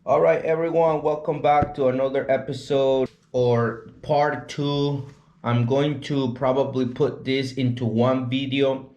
All right, everyone, welcome back to another episode or part two. I'm going to probably put this into one video,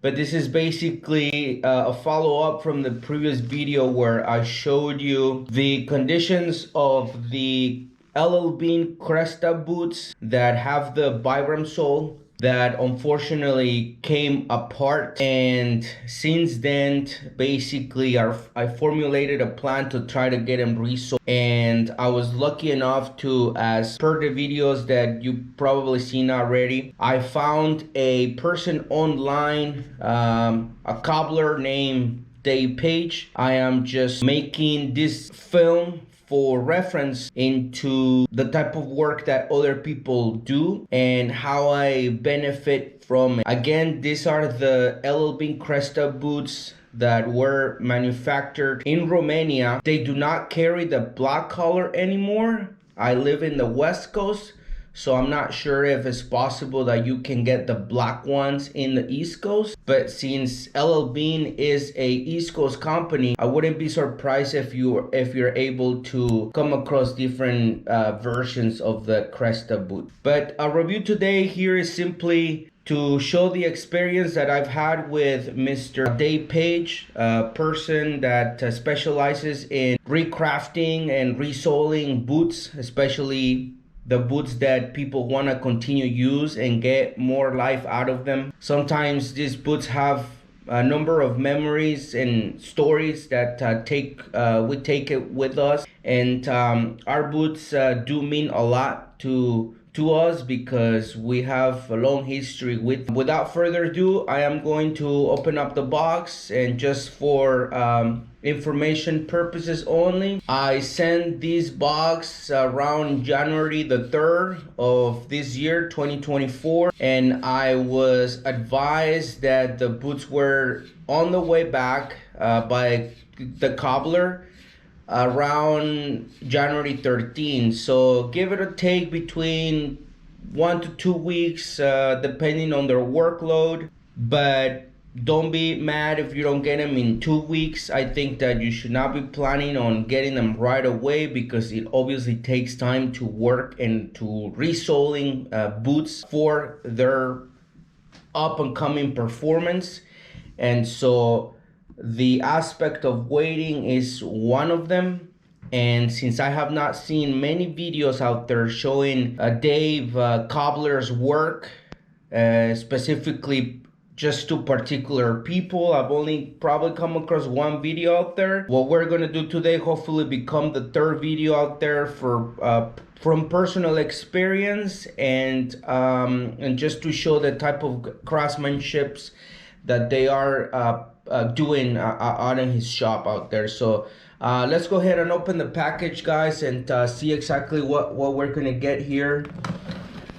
but this is basically a follow-up from the previous video where I showed you the conditions of the LLBean Cresta boots that have the Vibram sole that unfortunately came apart, and since then basically I formulated a plan to try to get them resoled. And I was lucky enough to, as per the videos that you probably seen already, I found a person online, a cobbler named Dave Page. I am just making this film for reference into the type of work that other people do and how I benefit from it. Again, these are the LLBean Cresta boots that were manufactured in Romania. They do not carry the black color anymore. I live in the West Coast, so I'm not sure if it's possible that you can get the black ones in the East Coast. But since LLBean is a East Coast company, I wouldn't be surprised if you're able to come across different versions of the Cresta boot. But our review today here is simply to show the experience that I've had with Mr. Dave Page, a person that specializes in recrafting and resoling boots, especially the boots that people want to continue use and get more life out of them. Sometimes these boots have a number of memories and stories that we take it with us, and our boots do mean a lot to us because we have a long history with them. Without further ado, I am going to open up the box, and just for information purposes only, I sent this box around January the 3rd of this year 2024, and I was advised that the boots were on the way back by the cobbler around January 13th. So give it a take between 1 to 2 weeks depending on their workload, but don't be mad if you don't get them in 2 weeks. I think that you should not be planning on getting them right away because it obviously takes time to work and to resoling boots for their up and coming performance. And so the aspect of waiting is one of them. And since I have not seen many videos out there showing Dave Cobbler's work, specifically just to particular people, I've only probably come across one video out there. What we're gonna do today hopefully become the third video out there for from personal experience, and just to show the type of craftsmanships that they are doing out in his shop out there. So let's go ahead and open the package, guys, and see exactly what we're gonna get here.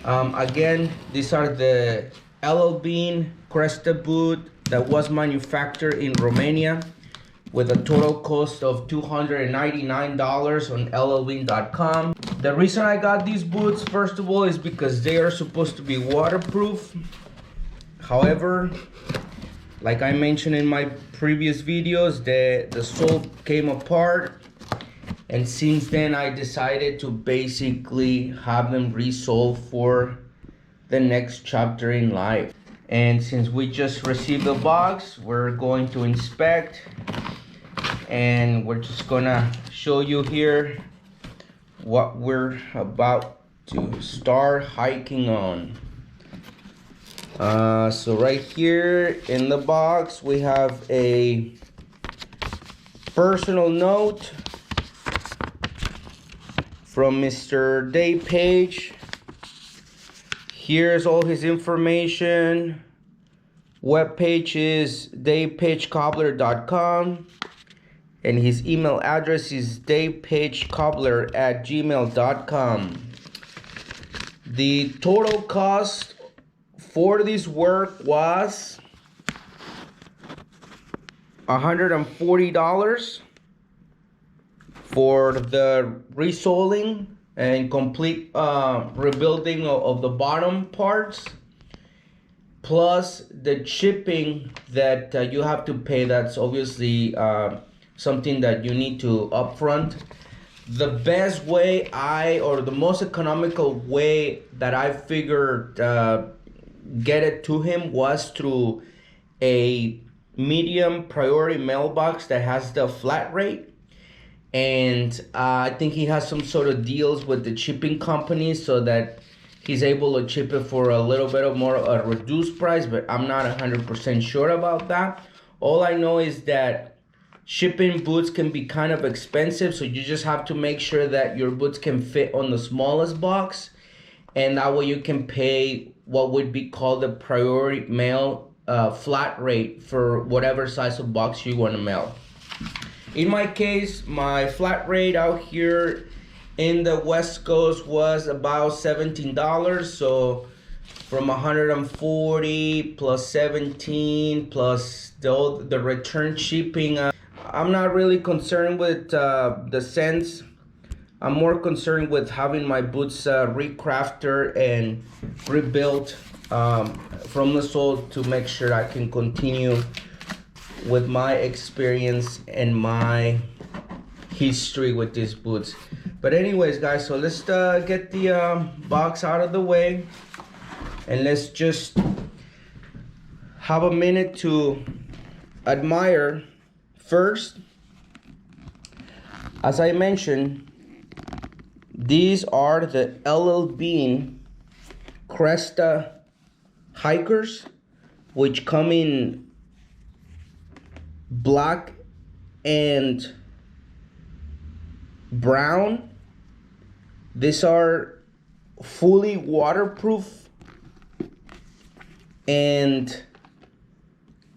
Again, these are the LLBean Cresta boot that was manufactured in Romania with a total cost of $299 on LLBean.com. The reason I got these boots, first of all, is because they are supposed to be waterproof. However, like I mentioned in my previous videos, the sole came apart, and since then I decided to basically have them resoled for the next chapter in life. And since we just received the box, we're going to inspect, and we're just gonna show you here what we're about to start hiking on. So right here in the box we have a personal note from Mr. Dave Page. Here's all his information. Webpage is davepagecobbler.com, and his email address is davepagecobbler@gmail.com. The total cost for this work was $140 for the resoling and complete rebuilding of the bottom parts, plus the shipping that you have to pay. That's obviously something that you need to upfront. The best way or the most economical way that I figured get it to him was through a medium priority mailbox that has the flat rate. And I think he has some sort of deals with the shipping companies so that he's able to ship it for a little bit of more a reduced price, but I'm not 100% sure about that. All I know is that shipping boots can be kind of expensive, so you just have to make sure that your boots can fit on the smallest box, and that way you can pay what would be called the priority mail flat rate for whatever size of box you want to mail. In my case, my flat rate out here in the West Coast was about $17. So from 140 plus 17 plus the return shipping, I'm not really concerned with the cents. I'm more concerned with having my boots recrafted and rebuilt from the sole to make sure I can continue with my experience and my history with these boots. But anyways, guys, so let's get the box out of the way, and let's just have a minute to admire. First, as I mentioned, these are the LLBean Cresta Hikers, which come in black and brown. These are fully waterproof and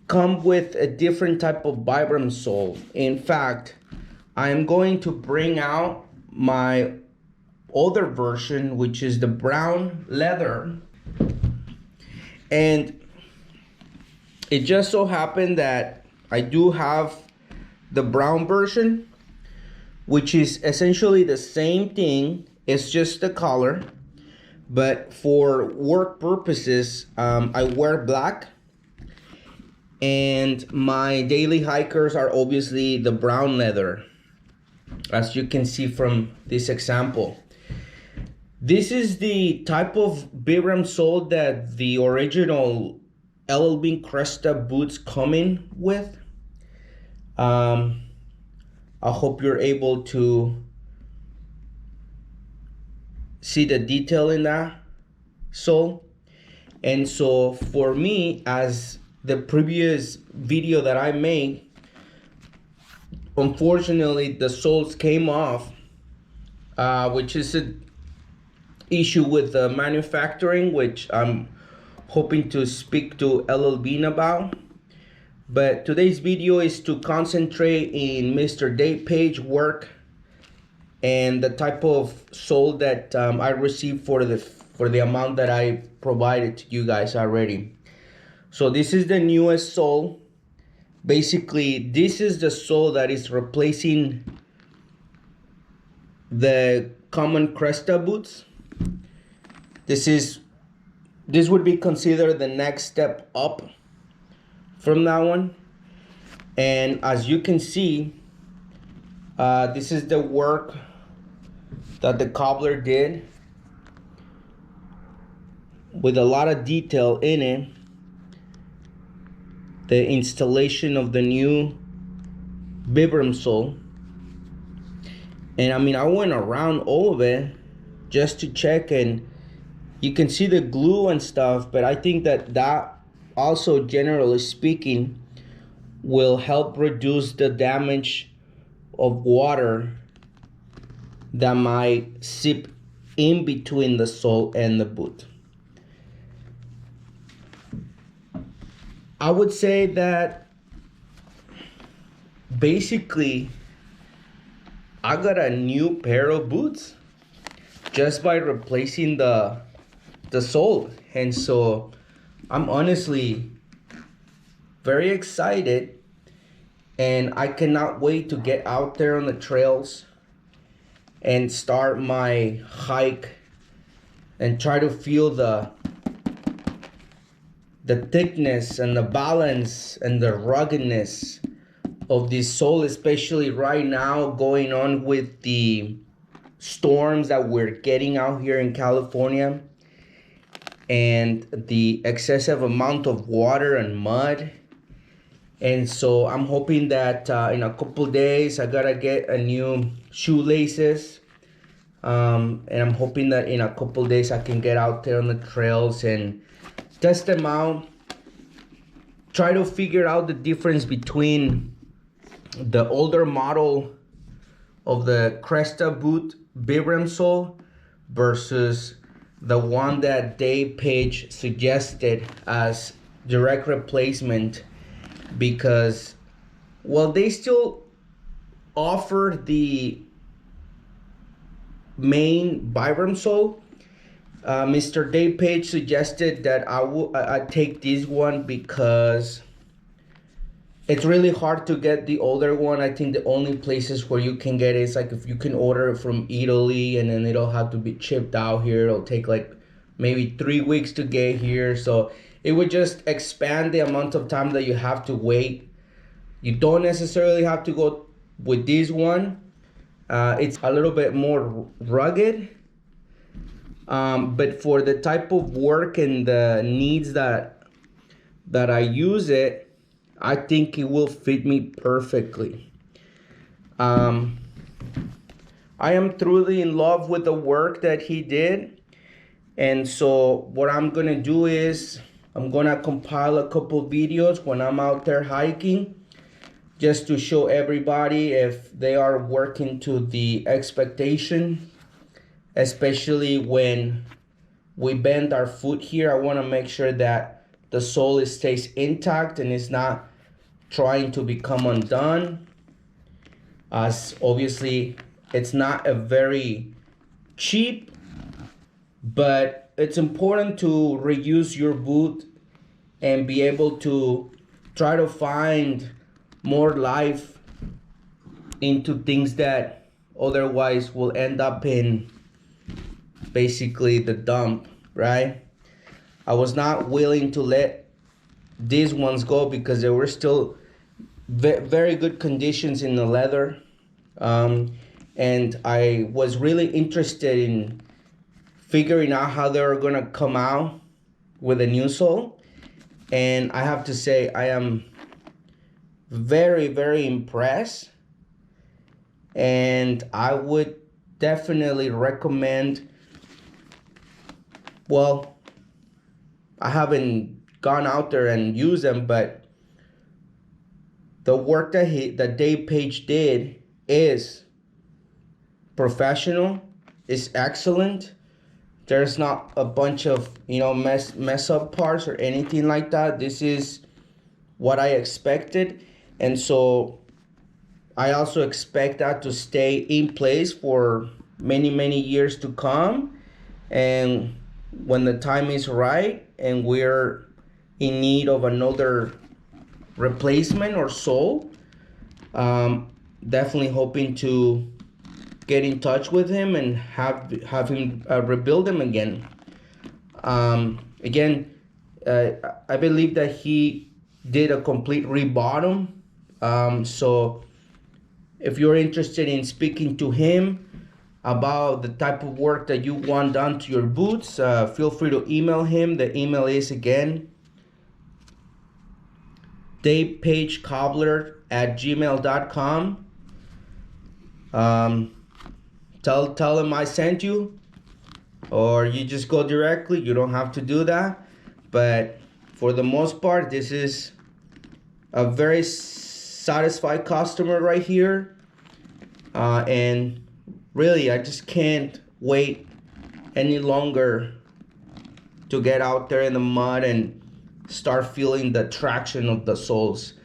come with a different type of Vibram sole. In fact, I am going to bring out my older version, which is the brown leather, and it just so happened that I do have the brown version, which is essentially the same thing. It's just the color, but for work purposes, I wear black, and my daily hikers are obviously the brown leather, as you can see from this example. This is the type of Vibram sole that the original LLBean Cresta boots come in with. I hope you're able to see the detail in that sole. And so for me, as the previous video that I made, unfortunately the soles came off, which is an issue with the manufacturing, which I'm hoping to speak to LLBean about. But today's video is to concentrate in Mr. Dave Page work and the type of sole that I received for the amount that I provided to you guys already. So this is the newest sole. Basically, this is the sole that is replacing the common Cresta boots. This would be considered the next step up from that one. And as you can see, this is the work that the cobbler did with a lot of detail in it. The installation of the new Vibram sole, and I mean, I went around all of it just to check, and you can see the glue and stuff, but I think that also, generally speaking, will help reduce the damage of water that might seep in between the sole and the boot. I would say that basically I got a new pair of boots just by replacing the sole. And so I'm honestly very excited, and I cannot wait to get out there on the trails and start my hike and try to feel the thickness and the balance and the ruggedness this sole, especially right now going on with the storms that we're getting out here in California and the excessive amount of water and mud. And so I'm hoping that in a couple days I gotta get a new shoelaces, and I'm hoping that in a couple days I can get out there on the trails and test them out, try to figure out the difference between the older model of the Cresta boot Vibram sole versus the one that Dave Page suggested as direct replacement, because, well, they still offer the main Vibram sole. Mr. Dave Page suggested that I take this one because it's really hard to get the older one. I think the only places where you can get it is like if you can order it from Italy, and then it'll have to be shipped out here. It'll take like maybe 3 weeks to get here. So it would just expand the amount of time that you have to wait. You don't necessarily have to go with this one. It's a little bit more rugged. But for the type of work and the needs that I use it, I think it will fit me perfectly. I am truly in love with the work that he did. And so what I'm gonna do is I'm gonna compile a couple videos when I'm out there hiking, just to show everybody if they are working to the expectation, especially when we bend our foot here. I wanna make sure that the sole stays intact and it's not trying to become undone, as obviously it's not a very cheap, but it's important to reuse your boot and be able to try to find more life into things that otherwise will end up in basically the dump, right? I was not willing to let these ones go because they were still very good conditions in the leather, and I was really interested in figuring out how they were gonna come out with a new sole. And I have to say I am very impressed, and I would definitely recommend, well, I haven't gone out there and used them, but the work that Dave Page did is professional, is excellent. There's not a bunch of, mess up parts or anything like that. This is what I expected. And so I also expect that to stay in place for many years to come. And when the time is right and we're in need of another replacement or sole, definitely hoping to get in touch with him and have him rebuild them again. I believe that he did a complete rebottom. So if you're interested in speaking to him about the type of work that you want done to your boots, feel free to email him. The email is, again, davepagecobbler@gmail.com. Tell him I sent you, or you just go directly. You don't have to do that, but for the most part, this is a very satisfied customer right here, and really I just can't wait any longer to get out there in the mud and start feeling the traction of the soles.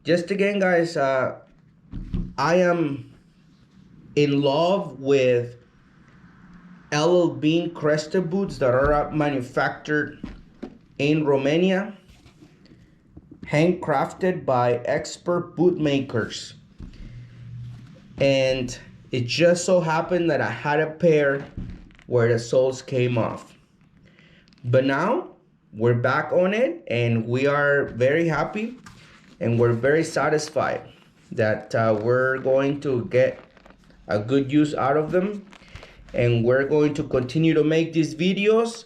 just again, guys, I am in love with LLBean Cresta boots that are manufactured in Romania, handcrafted by expert boot makers. And it just so happened that I had a pair where the soles came off. But now we're back on it, and we are very happy and we're very satisfied that we're going to get a good use out of them, and we're going to continue to make these videos.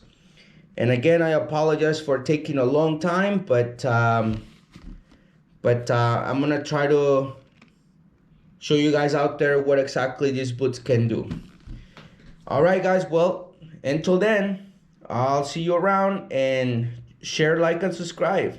And again, I apologize for taking a long time, but I'm gonna try to show you guys out there what exactly these boots can do. All right, guys, well, until then, I'll see you around, and share, like, and subscribe.